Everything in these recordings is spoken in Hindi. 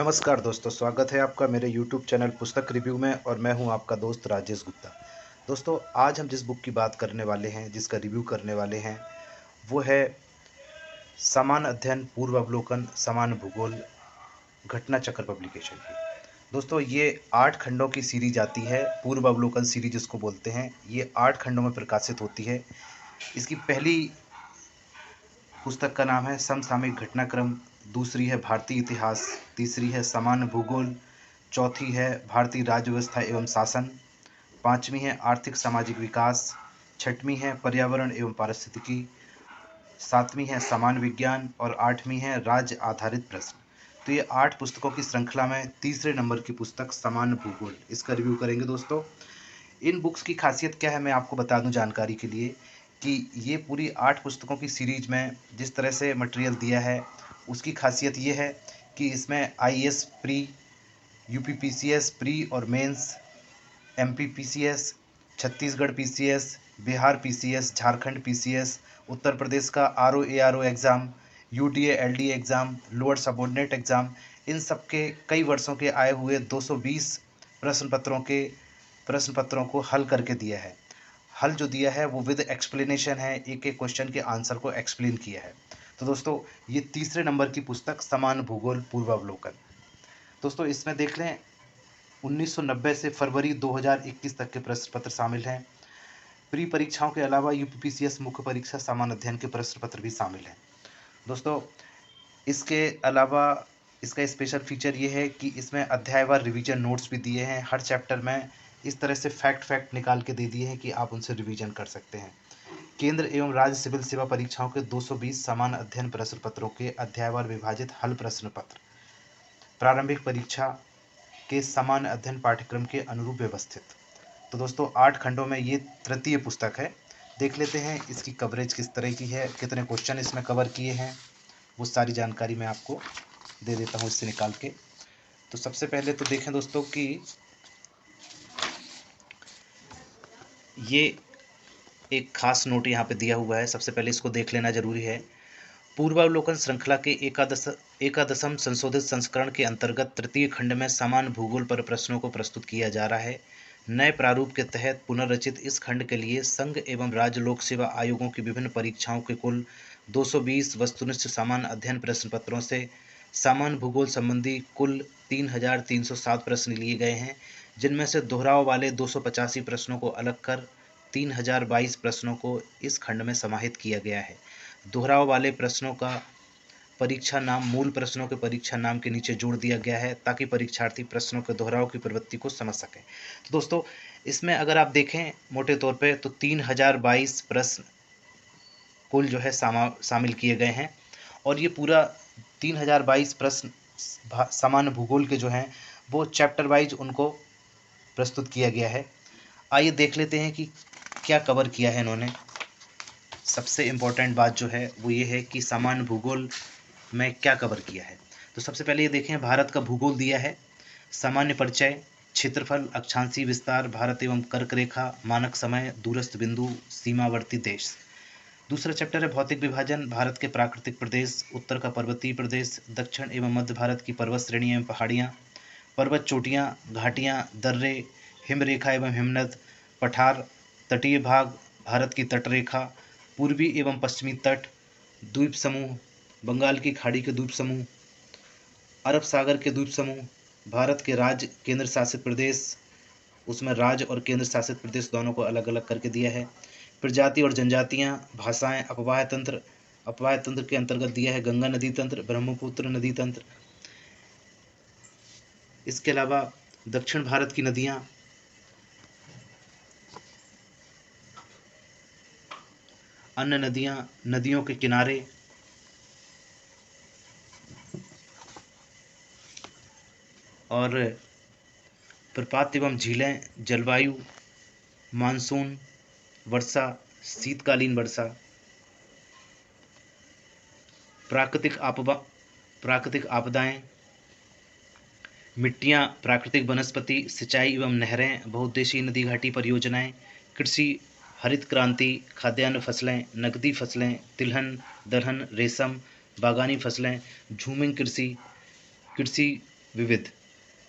नमस्कार दोस्तों, स्वागत है आपका मेरे YouTube चैनल पुस्तक रिव्यू में और मैं हूं आपका दोस्त राजेश गुप्ता। दोस्तों, आज हम जिस बुक की बात करने वाले हैं, जिसका रिव्यू करने वाले हैं, वो है समान अध्ययन पूर्व अवलोकन समान भूगोल घटना चक्र पब्लिकेशन की। दोस्तों, ये 8 खंडों की सीरीज आती है, पूर्व अवलोकन सीरीज जिसको बोलते हैं। ये 8 खंडों में प्रकाशित होती है। इसकी पहली पुस्तक का नाम है समसामयिक घटनाक्रम, दूसरी है भारतीय इतिहास, तीसरी है समान भूगोल, चौथी है भारतीय राज्य व्यवस्था एवं शासन, पांचवी है आर्थिक सामाजिक विकास, छठवीं है पर्यावरण एवं पारिस्थितिकी, सातवीं है समान विज्ञान और आठवीं है राज्य आधारित प्रश्न। तो ये 8 पुस्तकों की श्रृंखला में तीसरे नंबर की पुस्तक समान भूगोल, इसका रिव्यू करेंगे दोस्तों। इन बुक्स की खासियत क्या है मैं आपको बता दूं जानकारी के लिए कि ये पूरी 8 पुस्तकों की सीरीज में जिस तरह से मटेरियल दिया है उसकी खासियत ये है कि इसमें आईएएस प्री, यूपीपीसीएस प्री और mains, MP PCS, Chhattisgarh PCS, Bihar PCS, Jharkhand PCS, Uttar Pradesh का RO ARO exam, UDA LDA exam, lower subordinate exam, इन सब के कई वर्षों के आए हुए 220 प्रश्न पत्रों को हल करके दिया है। हल जो दिया है वो विद एक्सप्लेनेशन है, एक एक क्वेश्चन के आंसर को एक्सप्लेन किया है। तो दोस्तों, ये तीसरे नंबर की पुस्तक समान भूगोल पूर्वावलोकन। दोस्तों, इसमें देख लें 1990 से फरवरी 2021 तक के प्रश्न पत्र शामिल हैं। प्री परीक्षाओं के अलावा यूपीपीसीएस मुख्य परीक्षा सामान्य अध्ययन के प्रश्न पत्र भी शामिल हैं। दोस्तों, इसके अलावा इसका स्पेशल फीचर ये है कि इसमें अध्यायवार रिवीजन नोट्स भी दिए हैं। हर चैप्टर में इस तरह से फैक्ट निकाल के दे दिए हैं कि आप उनसे रिवीजन कर सकते हैं। केंद्र एवं राज्य सिविल सेवा परीक्षाओं के 220 समान अध्ययन प्रश्न पत्रों के अध्यायवार विभाजित हल प्रश्न पत्र प्रारंभिक परीक्षा के समान अध्ययन पाठ्यक्रम के अनुरूप व्यवस्थित। तो दोस्तों, 8 खंडों में ये तृतीय पुस्तक है। देख लेते हैं इसकी कवरेज किस तरह की है, कितने क्वेश्चन इसमें कवर किए हैं, वो सारी जानकारी मैं आपको दे देता हूँ इससे निकाल के। तो सबसे पहले तो देखें दोस्तों कि ये एक खास नोट यहाँ पे दिया हुआ है, सबसे पहले इसको देख लेना जरूरी है। पूर्वावलोकन श्रृंखला के एकादशम संशोधित संस्करण के अंतर्गत तृतीय खंड में समान भूगोल पर प्रश्नों को प्रस्तुत किया जा रहा है। नए प्रारूप के तहत पुनर्रचित इस खंड के लिए संघ एवं राज्य लोक सेवा आयोगों की विभिन्न परीक्षाओं के कुल 220 वस्तुनिष्ठ समान अध्ययन प्रश्न पत्रों से समान भूगोल संबंधी कुल 3307 प्रश्न लिए गए हैं, जिनमें से दोहराव वाले 285 प्रश्नों को अलग कर 3022 प्रश्नों को इस खंड में समाहित किया गया है। दोहराव वाले प्रश्नों का परीक्षा नाम मूल प्रश्नों के परीक्षा नाम के नीचे जोड़ दिया गया है ताकि परीक्षार्थी प्रश्नों के दोहराव की प्रवृत्ति को समझ सकें। तो दोस्तों, इसमें अगर आप देखें मोटे तौर पे तो 3022 प्रश्न कुल जो है शामिल किए गए हैं और ये पूरा 3022 प्रश्न सामान्य भूगोल के जो हैं वो चैप्टर वाइज उनको प्रस्तुत किया गया है। आइए देख लेते हैं कि क्या कवर किया है इन्होंने। सबसे इम्पोर्टेंट बात जो है वो ये है कि सामान्य भूगोल में क्या कवर किया है। तो सबसे पहले ये देखें, भारत का भूगोल दिया है। सामान्य परिचय, क्षेत्रफल, अक्षांशीय विस्तार, भारत एवं कर्क रेखा, मानक समय, दूरस्थ बिंदु, सीमावर्ती देश। दूसरा चैप्टर है भौतिक विभाजन, भारत के प्राकृतिक प्रदेश, उत्तर का पर्वतीय प्रदेश, दक्षिण एवं मध्य भारत की पर्वत श्रेणियाँ एवं पहाड़ियाँ, पर्वत चोटियाँ, घाटियाँ, दर्रे, हिमरेखा एवं हिमनद, पठार, तटीय भाग, भारत की तटरेखा, पूर्वी एवं पश्चिमी तट, द्वीप समूह, बंगाल की खाड़ी के द्वीप समूह, अरब सागर के द्वीप समूह, भारत के राज्य केंद्र शासित प्रदेश, उसमें राज्य और केंद्र शासित प्रदेश दोनों को अलग अलग करके दिया है। प्रजाति और जनजातियाँ, भाषाएं, अपवाह तंत्र के अंतर्गत दिया है गंगा नदी तंत्र, ब्रह्मपुत्र नदी तंत्र। इसके अलावा दक्षिण भारत की नदियाँ, अन्य नदियाँ, नदियों के किनारे, और प्रपात एवं झीलें, जलवायु, मानसून, वर्षा, शीतकालीन वर्षा, प्राकृतिक आपदाएं, मिट्टियाँ, प्राकृतिक वनस्पति, सिंचाई एवं नहरें, बहुउद्देशीय नदी घाटी परियोजनाएं, कृषि, हरित क्रांति, खाद्यान्न फसलें, नकदी फसलें, तिलहन, दलहन, रेशम, बागानी फसलें, झूमिंग कृषि, विविध।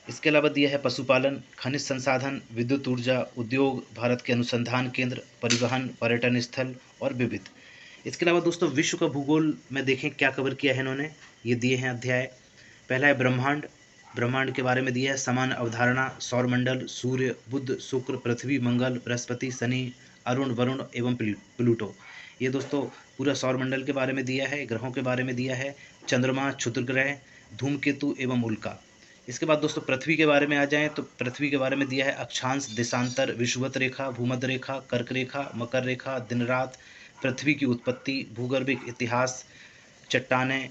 इसके अलावा दिया है पशुपालन, खनिज संसाधन, विद्युत ऊर्जा, उद्योग, भारत के अनुसंधान केंद्र, परिवहन, पर्यटन स्थल और विविध। इसके अलावा दोस्तों विश्व का भूगोल में देखें क्या कवर किया है इन्होंने, ये दिए हैं अध्याय। पहला है ब्रह्मांड, ब्रह्मांड के बारे में दिया है समान अवधारणा, सौरमंडल, सूर्य, बुध, शुक्र, पृथ्वी, मंगल, बृहस्पति, शनि, अरुण, वरुण एवं प्लूटो। ये दोस्तों पूरा सौरमंडल के बारे में दिया है, ग्रहों के बारे में दिया है, चंद्रमा, क्षुद्र ग्रह, धूमकेतु एवं उल्का। इसके बाद दोस्तों पृथ्वी के बारे में आ जाएं तो पृथ्वी के बारे में दिया है अक्षांश, देशांतर, विषुवत रेखा, भूमध्य रेखा, कर्क रेखा, मकर रेखा, दिन रात, पृथ्वी की उत्पत्ति, भूगर्भिक इतिहास, चट्टानें,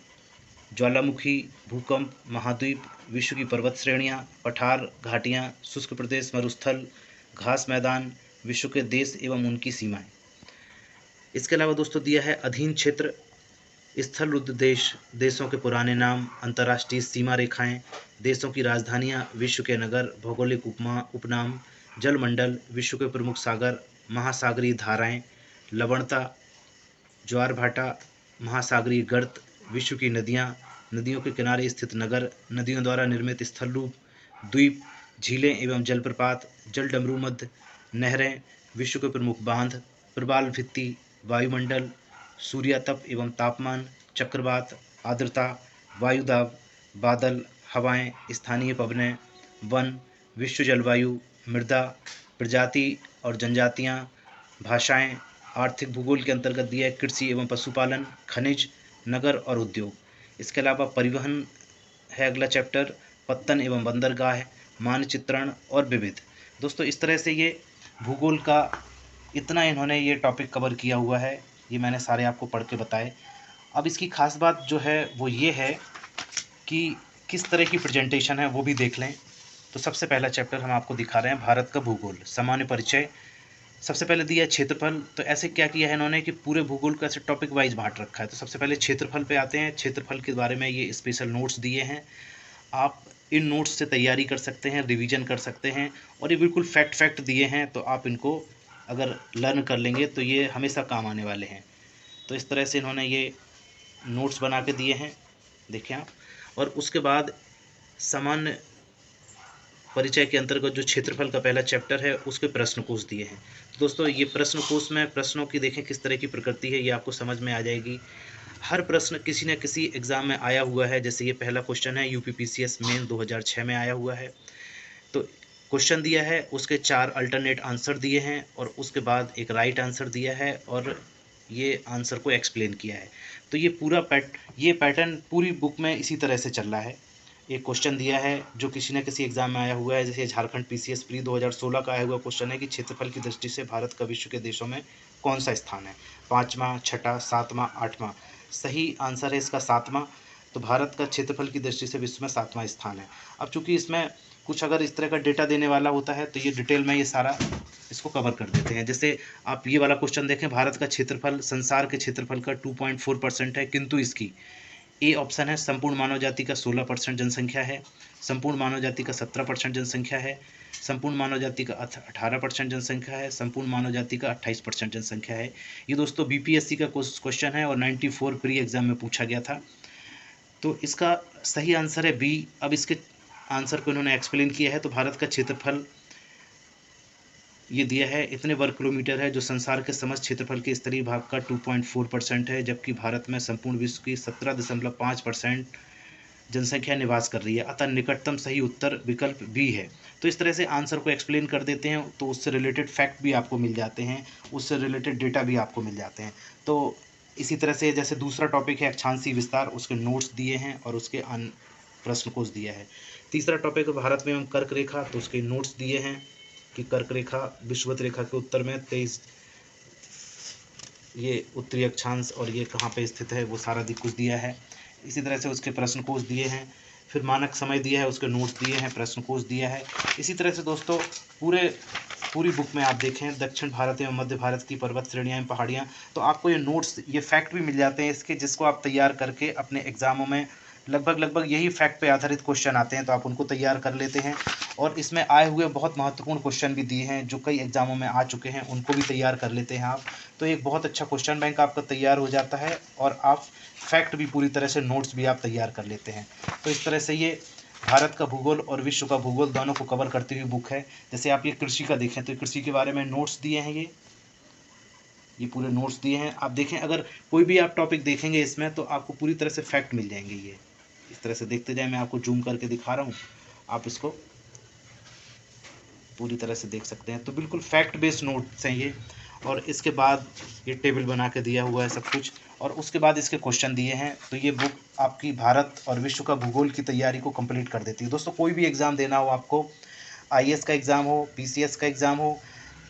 ज्वालामुखी, भूकंप, महाद्वीप, विश्व की पर्वत श्रेणियाँ, पठार, घाटियाँ, शुष्क प्रदेश, मरुस्थल, घास मैदान, विश्व के देश एवं उनकी सीमाएं। इसके अलावा दोस्तों दिया है अधीन क्षेत्र, स्थल रुद्ध देश, देशों के पुराने नाम, अंतर्राष्ट्रीय सीमा रेखाएं, देशों की राजधानियां, विश्व के नगर, भौगोलिक उपनाम, जलमंडल, विश्व के प्रमुख सागर, महासागरीय धाराएं, लवणता, ज्वार भाटा, महासागरीय गर्त, विश्व की नदियां, नदियों के किनारे स्थित नगर, नदियों द्वारा निर्मित स्थल रूप, द्वीप, झीलें एवं जलप्रपात, जल डमरू मध्य, नहरें, विश्व के प्रमुख बांध, प्रबाल भित्ति, वायुमंडल, सूर्यातप एवं तापमान, चक्रवात, आर्द्रता, वायुदाब, बादल, हवाएं, स्थानीय पवनें, वन, विश्व जलवायु, मृदा, प्रजाति और जनजातियां, भाषाएं, आर्थिक भूगोल के अंतर्गत दिया है कृषि एवं पशुपालन, खनिज, नगर और उद्योग। इसके अलावा परिवहन है अगला चैप्टर, पत्तन एवं बंदरगाह, मानचित्रण और विविध। दोस्तों इस तरह से ये भूगोल का इतना इन्होंने ये टॉपिक कवर किया हुआ है, ये मैंने सारे आपको पढ़ के बताए। अब इसकी खास बात जो है वो ये है कि किस तरह की प्रेजेंटेशन है वो भी देख लें। तो सबसे पहला चैप्टर हम आपको दिखा रहे हैं भारत का भूगोल, सामान्य परिचय। सबसे पहले दिया है क्षेत्रफल। तो ऐसे क्या किया है इन्होंने कि पूरे भूगोल का ऐसे टॉपिक वाइज बांट रखा है। तो सबसे पहले क्षेत्रफल पे आते हैं। क्षेत्रफल के बारे में ये स्पेशल नोट्स दिए हैं, आप इन नोट्स से तैयारी कर सकते हैं, रिवीजन कर सकते हैं, और ये बिल्कुल फैक्ट दिए हैं, तो आप इनको अगर लर्न कर लेंगे तो ये हमेशा काम आने वाले हैं। तो इस तरह से इन्होंने ये नोट्स बना के दिए हैं, देखिए आप। और उसके बाद सामान्य परिचय के अंतर्गत जो क्षेत्रफल का पहला चैप्टर है उसके प्रश्न कोश दिए हैं। तो दोस्तों ये प्रश्न कोश में प्रश्नों की देखें किस तरह की प्रकृति है, ये आपको समझ में आ जाएगी। हर प्रश्न किसी न किसी एग्ज़ाम में आया हुआ है। जैसे ये पहला क्वेश्चन है, यूपीपीसीएस मेन 2006 में आया हुआ है। तो क्वेश्चन दिया है, उसके 4 अल्टरनेट आंसर दिए हैं, और उसके बाद एक राइट आंसर दिया है, और ये आंसर को एक्सप्लेन किया है। तो ये पूरा पैटर्न पूरी बुक में इसी तरह से चल रहा है। एक क्वेश्चन दिया है जो किसी न किसी एग्जाम में आया हुआ है, जैसे झारखंड पीसीएस प्री 2016 का आया हुआ क्वेश्चन है कि क्षेत्रफल की दृष्टि से भारत का विश्व के देशों में कौन सा स्थान है, 5वां, 6वां, 7वां, 8वां। सही आंसर है इसका 7वां। तो भारत का क्षेत्रफल की दृष्टि से विश्व में 7वां स्थान है। अब चूंकि इसमें कुछ अगर इस तरह का डेटा देने वाला होता है तो ये डिटेल में ये सारा इसको कवर कर देते हैं। जैसे आप ये वाला क्वेश्चन देखें, भारत का क्षेत्रफल संसार के क्षेत्रफल का 2.4% है, किंतु इसकी ए ऑप्शन है संपूर्ण मानव जाति का 16% जनसंख्या है, संपूर्ण मानव जाति का 17% जनसंख्या है, संपूर्ण मानव जाति का 18% जनसंख्या है, संपूर्ण मानव जाति का 28% जनसंख्या है। ये दोस्तों बीपीएससी का क्वेश्चन है और 94 प्री एग्जाम में पूछा गया था। तो इसका सही आंसर है बी। अब इसके आंसर को इन्होंने एक्सप्लेन किया है। तो भारत का क्षेत्रफल ये दिया है, इतने वर्ग किलोमीटर है, जो संसार के समस्त क्षेत्रफल के स्तरीय भाग का 2.4% है, जबकि भारत में संपूर्ण विश्व की 17.5% जनसंख्या निवास कर रही है। अतः निकटतम सही उत्तर विकल्प बी है। तो इस तरह से आंसर को एक्सप्लेन कर देते हैं, तो उससे रिलेटेड फैक्ट भी आपको मिल जाते हैं, उससे रिलेटेड डेटा भी आपको मिल जाते हैं। तो इसी तरह से जैसे दूसरा टॉपिक है अक्षांशीय विस्तार, उसके नोट्स दिए हैं और उसके प्रश्न कोश दिया है। तीसरा टॉपिक है भारत में एवं कर्क रेखा, तो उसके नोट्स दिए हैं कि कर्क रेखा विषुवत रेखा के उत्तर में 23 ये उत्तरी अक्षांश और ये कहाँ पे स्थित है वो सारा कुछ दिया है। इसी तरह से उसके प्रश्न कोश दिए हैं, फिर मानक समय दिया है, उसके नोट्स दिए हैं, प्रश्न कोश दिया है। इसी तरह से दोस्तों पूरी बुक में आप देखें दक्षिण भारत एवं मध्य भारत की पर्वत श्रेणियाँ एवं पहाड़ियाँ, तो आपको ये नोट्स ये फैक्ट भी मिल जाते हैं इसके, जिसको आप तैयार करके अपने एग्जामों में लगभग यही फैक्ट पे आधारित क्वेश्चन आते हैं, तो आप उनको तैयार कर लेते हैं। और इसमें आए हुए बहुत महत्वपूर्ण क्वेश्चन भी दिए हैं जो कई एग्जामों में आ चुके हैं, उनको भी तैयार कर लेते हैं आप। तो एक बहुत अच्छा क्वेश्चन बैंक आपका तैयार हो जाता है और आप फैक्ट भी पूरी तरह से नोट्स भी आप तैयार कर लेते हैं। तो इस तरह से ये भारत का भूगोल और विश्व का भूगोल दोनों को कवर करती हुई बुक है। जैसे आप ये कृषि का देखें तो कृषि के बारे में नोट्स दिए हैं, ये पूरे नोट्स दिए हैं। आप देखें, अगर कोई भी आप टॉपिक देखेंगे इसमें तो आपको पूरी तरह से फैक्ट मिल जाएंगे। ये इस तरह से देखते जाए, मैं आपको जूम करके दिखा रहा हूँ, आप इसको पूरी तरह से देख सकते हैं। तो बिल्कुल फैक्ट बेस्ड नोट्स हैं ये। और इसके बाद ये टेबल बना के दिया हुआ है सब कुछ, और उसके बाद इसके क्वेश्चन दिए हैं। तो ये बुक आपकी भारत और विश्व का भूगोल की तैयारी को कंप्लीट कर देती है। दोस्तों, कोई भी एग्ज़ाम देना हो आपको, आईएएस का एग्ज़ाम हो, पीसीएस का एग्ज़ाम हो,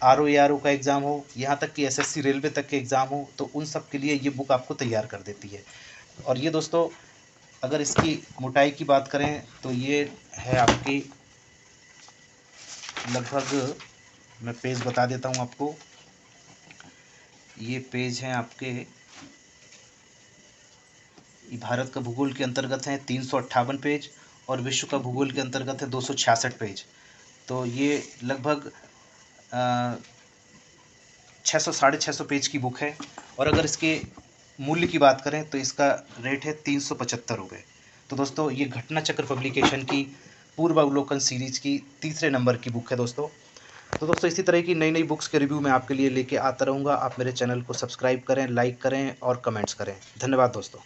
आरओ का एग्ज़ाम हो, यहाँ तक कि एसएससी रेलवे तक के एग्ज़ाम हो, तो उन सब के लिए ये बुक आपको तैयार कर देती है। और ये दोस्तों, अगर इसकी मोटाई की बात करें तो ये है आपकी लगभग, मैं पेज बता देता हूँ आपको। ये पेज हैं आपके, भारत का भूगोल के अंतर्गत हैं 358 पेज, और विश्व का भूगोल के अंतर्गत है 266 पेज। तो ये लगभग 600 650 पेज की बुक है। और अगर इसके मूल्य की बात करें तो इसका रेट है 375 रुपये। तो दोस्तों, ये घटना चक्र पब्लिकेशन की पूर्वावलोकन सीरीज की तीसरे नंबर की बुक है दोस्तों। तो दोस्तों, इसी तरह की नई नई बुक्स के रिव्यू मैं आपके लिए लेके आता रहूँगा। आप मेरे चैनल को सब्सक्राइब करें, लाइक करें और कमेंट्स करें। धन्यवाद दोस्तों।